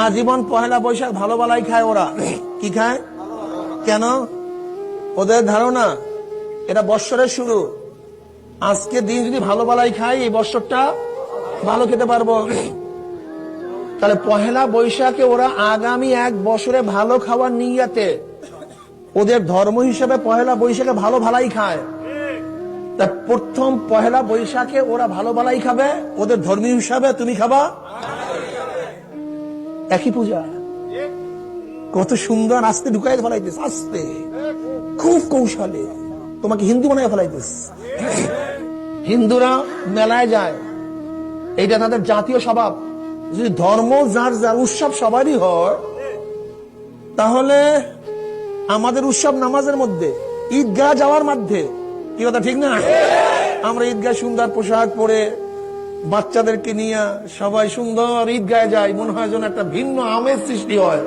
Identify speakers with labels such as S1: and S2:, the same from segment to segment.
S1: আজীবন পহেলা বৈশাখ ভালো বালাই খায় ওরা। কি খায়? কেন? ওদের ধারণা এটা বৎসরের শুরু, আজকে দিন যদি ভালো বালাই খাই এই বৎসরটা ভালো খেতে পারবো। তাহলে পহেলা বৈশাখে ওরা আগামী এক বছরে ভালো খাওয়ার নিয়াতে ওদের ধর্ম হিসেবে পহেলা বৈশাখে ভালো ভালাই খায়। তা প্রথম পহেলা বৈশাখে ওরা ভালো ভালাই খাবে, ওদের ধর্মীয় হিসাবে তুমি খাবা একই পূজা। কত সুন্দর আস্তে ঢুকাই ফেলাইতেছ, আস্তে খুব কৌশলে তোমাকে হিন্দু বানাই ফেলাইতেছ। হিন্দুরা মেলায় যায়, এইটা তাদের জাতীয় স্বভাব। যদি ধর্ম যার যার উৎসব সবারই হয়, তাহলে আমাদের উৎসব নামাজের মধ্যে, ঈদগাহ যাওয়ার মধ্যে, কি কথা ঠিক না? আমরা ঈদগাহ সুন্দর পোশাক পরে বাচ্চাদেরকে নিয়ে সবাই সুন্দর ঈদগাহে যায়, মনে হয় যেন একটা ভিন্ন আমেজ সৃষ্টি হয়,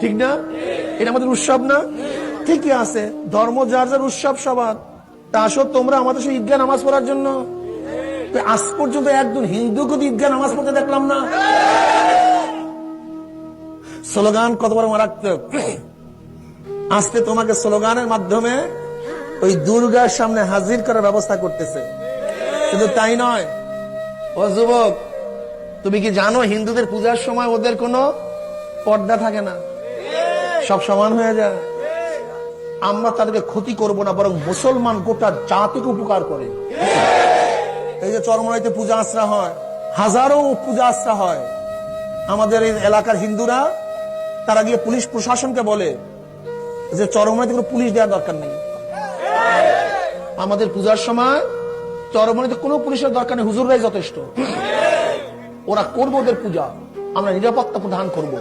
S1: ঠিক না? এটা আমাদের উৎসব না? ঠিকই আছে, ধর্ম যার যার উৎসব সবার। তা আসো তোমরা আমাদের সেই ঈদগাহ নামাজ পড়ার জন্য। আজ পর্যন্ত একজন হিন্দুকে ঈদগাহ নামাজ পড়তে দেখলাম না। স্লোগান কত বড় মারাত্মক। আজকে তোমাকে স্লোগানের মাধ্যমে ওই দুর্গার সামনে হাজির করার ব্যবস্থা করতেছে। শুধু তাই নয়, ও যুবক, তুমি কি জানো হিন্দুদের পূজার সময় ওদের কোনো পর্দা থাকে না, সব সমান হয়ে যায়। আমরা তাদেরকে ক্ষতি করব না, বরং মুসলমান গোটা জাতিকে উপকার করে। এই যে চরমনাইতে পূজা আশ্রা হয়, হাজারো পূজা আশ্রা হয়, আমাদের এই এলাকার হিন্দুরা তারা গিয়ে পুলিশ প্রশাসনকে বলে যে চরমনাইতে কোনো পুলিশ দেওয়ার দরকার নেই, আমাদের পূজার সময় চরমনাইতে কোনো পুলিশের দরকার নেই, হুজুররাই যথেষ্ট। ওরা করবো ওদের পূজা, আমরা নিরাপত্তা প্রদান করব,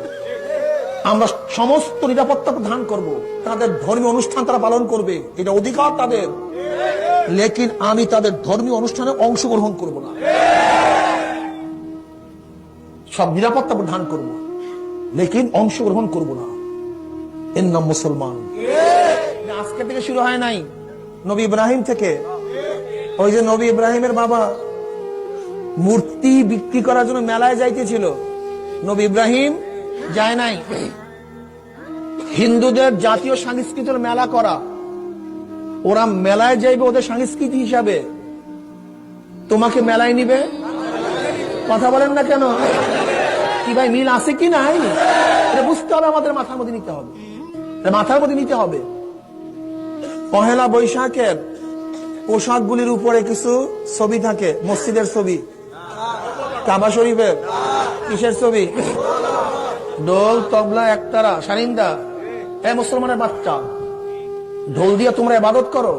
S1: আমরা সমস্ত নিরাপত্তা প্রদান করব, তাদের ধর্মীয় অনুষ্ঠান তারা পালন করবে, এটা অধিকার তাদের। লেকিন আমি তাদের ধর্মীয় অনুষ্ঠানে অংশগ্রহণ করব না, সব নিরাপত্তা প্রদান করব, লেকিন অংশগ্রহণ করব না। এর নাম মুসলমান। আজকে থেকে শুরু হয় নাই, নবী ইব্রাহিম থেকে। ওই যে নবী ইব্রাহিমের বাবা মূর্তি বিক্রি করার জন্য মেলায় যাইতেছিল, নবী ইব্রাহিম যায় নাই। হিন্দুদের জাতীয় সংস্কৃতির মেলা করা, ওরা মেলায় যাইবে ওদের সংস্কৃতি হিসাবে, তোমাকে মেলায় নিবে? কথা বলেন না কেন? কি ভাই, মিল আছে কি নাই? এটা বুঝতে হবে, আমাদের মাথার মধ্যে নিতে হবে, মাথার মধ্যে নিতে হবে। পহেলা বৈশাখের পোশাকগুলির উপরে কিছু ছবি থাকে, মসজিদের ছবি, কাবা শরীফের, কিসের ছবি? ঢোল, তবলা, একতারা, সারিন্দা। এ মুসলমানের বাচ্চা, ঢোল দিয়ে তোমরা ইবাদত করো?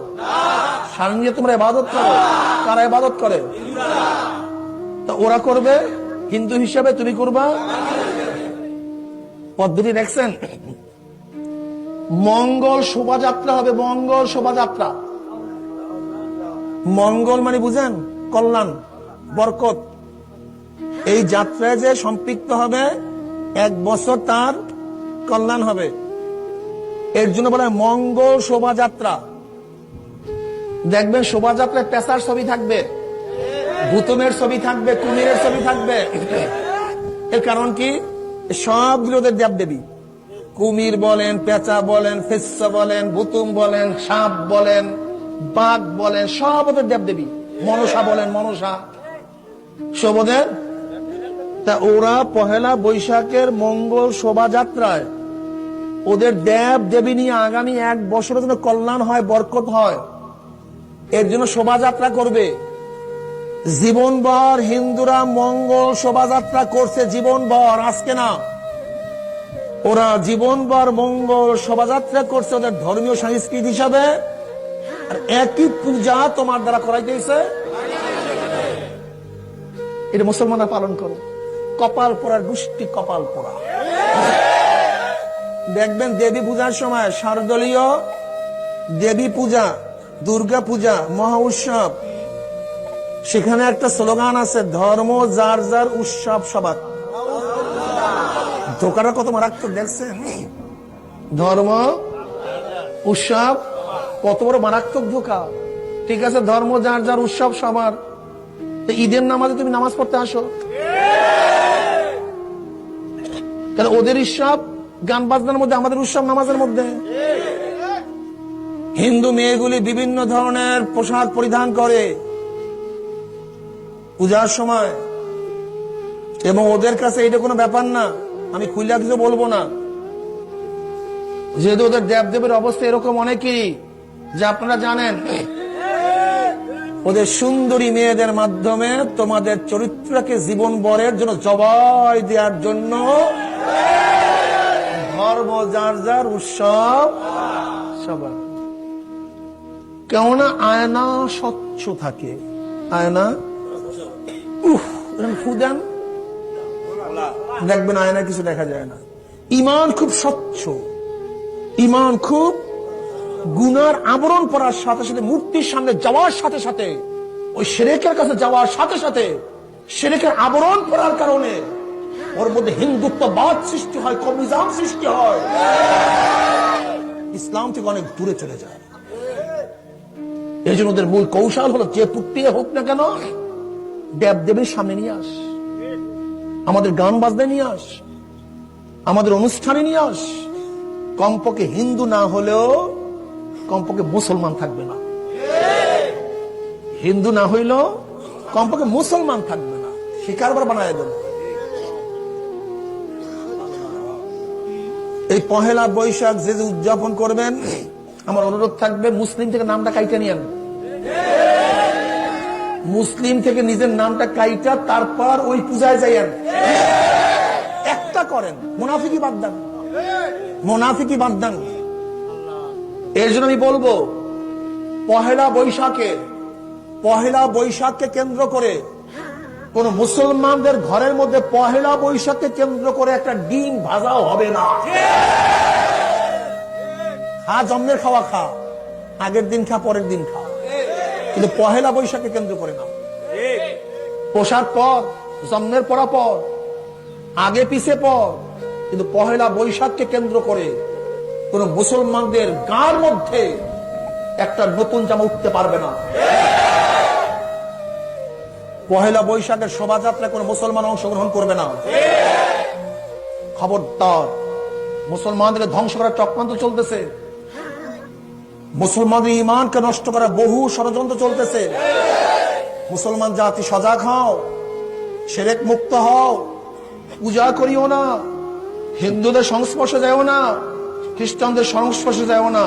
S1: সারিন দিয়ে তোমরা ইবাদত করো? কারা ইবাদত করে? তা ওরা করবে হিন্দু হিসাবে, তুমি করবা? পদ্ধতি দেখছেন? মঙ্গল শোভাযাত্রা হবে, মঙ্গল শোভাযাত্রা। মঙ্গল মানে বুঝেন? কল্যাণ, বরকত। এই যাত্রায় যে সম্পৃক্ত হবে এক বছর তার কল্যাণ হবে, এর জন্য বলা হয় মঙ্গল শোভাযাত্রা। দেখবেন শোভাযাত্রায় পেশার ছবি থাকবে, ভূতমের ছবি থাকবে, কুমিরের ছবি থাকবে। এর কারণ কি? সবগুলো ওদের দেবদেবী। কুমির বলেন, পেঁচা বলেন, ফেচ্ছা বলেন, ভূতুম বলেন, সাপ বলেন, বাঘ বলেন, সব ওদের দেবদেবী। মনসা বলেন, মনসা, সব ওদের। তা ওরা পহেলা বৈশাখের মঙ্গল শোভাযাত্রায় ওদের দেব দেবী নিয়ে আগামী এক বছরের জন্য কল্যাণ হয়, বরকত হয়, এর জন্য শোভাযাত্রা করবে। জীবনভর হিন্দুরা মঙ্গল শোভাযাত্রা করছে, জীবনভর, আজকে না। ওরা জীবনভর মঙ্গল শোভাযাত্রা করছে ওদের ধর্মীয় সংস্কৃতি হিসাবে, আর একই পূজা তোমার দ্বারা করাইতেছে। এটা মুসলমানরা পালন করো। কপাল পোড়ার গোষ্ঠী, কপাল পোড়া। দেখবেন দেবী পূজার সময়, শারদীয় দেবী পূজা, দুর্গা পূজা, মহা উৎসব, সেখানে একটা স্লোগান আছে, ধর্ম যার যার উৎসব সবার। ধোকাটা কত মারাত্মক দেখছেন? ধর্ম উৎসব কত বড় মারাত্মক ধোকা। ঠিক আছে, ধর্ম যার যার উৎসব সবার, ঈদের নামাজে তুমি নামাজ পড়তে আসো, তাহলে ওদের উৎসব গান বাজনার মধ্যে, আমাদের উৎসব নামাজের মধ্যে। হিন্দু মেয়েগুলি বিভিন্ন ধরনের পোশাক পরিধান করে পূজার সময়, এবং ওদের কাছে এটা কোনো ব্যাপার না। আমি খুলে কিছু বলবো না, যেহেতু ওদের দেবদেবের অবস্থা এরকম অনেকেই, যে আপনারা জানেন ওদের সুন্দরী মেয়েদের মাধ্যমে তোমাদের চরিত্রকে জীবন বরের জন্য জবাই দেওয়ার জন্য ধর্ম যার যার, উৎসব সবার। কেননা আয়না স্বচ্ছ থাকে, আয়না ফুদান দেখবেন আয়না কিছু দেখা যায় না। ইমান খুব স্বচ্ছ, ইমান খুব গুনার আবরণ পড়ার সাথে সাথে, মূর্তির সামনে যাওয়ার সাথে সাথে, ওই শিরকের কাছে যাওয়ার সাথে সাথে শিরকের আবরণ পড়ার কারণে ওর মধ্যে হিন্দুত্ববাদ সৃষ্টি হয়, কমিউনিজম সৃষ্টি হয়, ইসলাম থেকে অনেক দূরে চলে যায়। এই জন্য ওদের মূল কৌশল হলো, যে প্রক্রিয়া হোক না কেন দেবদেবীর সামনে নিয়ে আস, আমাদের গান বাজনায় নিয়ে আস, আমাদের অনুষ্ঠানে নিয়ে আস। কমপক্ষে হিন্দু না হলেও কমপক্ষে মুসলমান থাকবে না, হিন্দু না হইলেও কমপক্ষে মুসলমান থাকবে না, সে কারবার বানায় দেবে। এই পহেলা বৈশাখ যে উদযাপন করবেন, আমার অনুরোধ থাকবে মুসলিম থেকে নামটা কাইটা নিয়েন, মুসলিম থেকে নিজের নামটা কাইটা তারপর ওই পূজায় যাইয়েন, একটা করেন, মুনাফিকি বাদ দেন, মুনাফিকি বাদ দেন। এর জন্য আমি বলবো, পহেলা বৈশাখকে কেন্দ্র করে কোন মুসলমানদের ঘরের মধ্যে পহেলা বৈশাখকে কেন্দ্র করে একটা ডিম ভাজাও হবে না। খা জন্মের খাওয়া খা, আগের দিন খা, পরের দিন খা, কিন্তু পহেলা বৈশাখকে কেন্দ্র করে না। পোশাক পর, জন্মের পরা পর, আগে পিছে পর, কিন্তু পহেলা বৈশাখকে কেন্দ্র করে কোন মুসলমানদের গার মধ্যে একটা নতুন জামা উঠতে পারবে না। পহেলা বৈশাখের শোভাযাত্রায় কোন মুসলমান অংশগ্রহণ করবে না। খবরদার, মুসলমানদের ধ্বংস করার চক্রান্ত চলতেছে, মুসলমানদের ঈমানকে নষ্ট করার বহু ষড়যন্ত্র চলতেছে। মুসলমান জাতি সজাগ হও, শিরক মুক্ত হও, পূজা করিও না, হিন্দুদের সংস্পর্শে যাও না, খ্রিস্টানদের সংস্পর্শে যাও না।